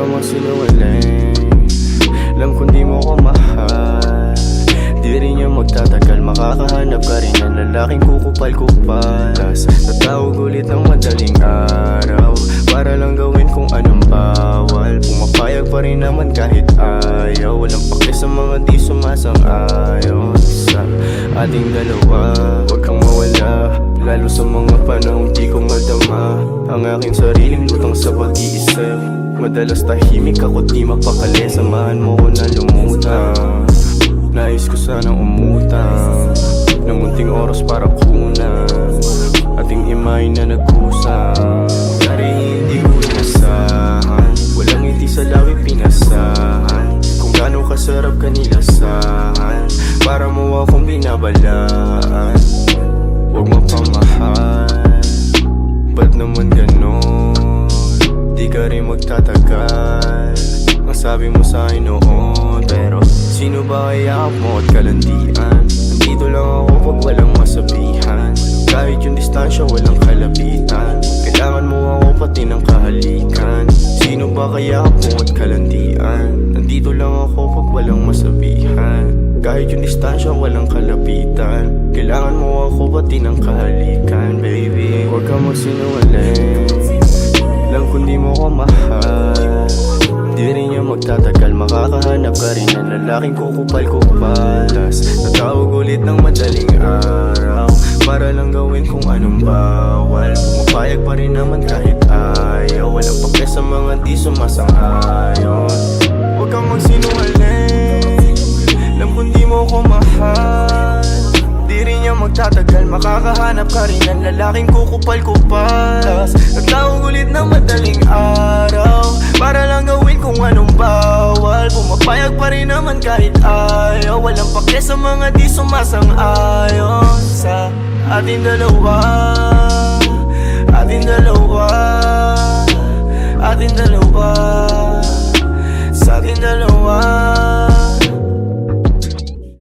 ka magsinungaling. Alam kung di mo ko mahal, di rin yan magtatagal. Makakahanap ka rin ng lalaking kukupal-kupal. Tas tatawag ulit ng madaling araw para lang gawin kung anong bawal. Pumapayag pa rin naman kahit ayaw. Walang pake sa mga di sumasang-ayon sa ating dalawa. Huwag kang mawala, lalo sa mga panahong di ko madama ang aking sariling lutang sa pag-iisip. Madalas tahimik ako, di mapakali. Samahan mo ko na lumutang. Nais ko sanang umutang ng munting oras para kunan ating imay na nagkusang. Dari hindi ko inasahan, walang ngiti sa lawi pinasahan. Kung gaano kasarap kanilasahan, para mo akong binabalaan. Huwag mapamahal, ba't naman ganon? Di ka rin magtatagal, ang sabi mo sa'kin noon. Pero sino ba kaya mo at kalandian? Nandito lang ako pag walang masabihan. Kahit yung distansya walang kalabitan, kailangan mo ako pati ng kahalikan. Sino ba kaya mo at kalandian? Nandito lang ako pag walang masabihan. Kahit yung distansya walang kalabitan, kailangan mo ako pati ng kahalikan. Baby, huwag ka magsinungaling. Alam kung di mo ko mahal, di rin yan magtatagal. Makakahanap ka rin ng lalaking kukupal-kupal. Tas tatawag ulit ng madaling araw para lang gawin kung anong bawal. Pumapayag pa rin naman kahit ayaw. Walang pake sa mga di sumasang-ayon. Huwag kang magsinungaling. Alam kung di mo ko mahal, di rin yan magtatagal. Makakahanap ka rin ng lalaking kukupal-kupal. Tas nagtawag ulit ng madaling araw para lang gawin kung anong bawal. Pumapayag pa rin naman kahit ayaw. Walang pake sa mga di sumasang-ayon sa ating dalawa. Ating dalawa, ating dalawa.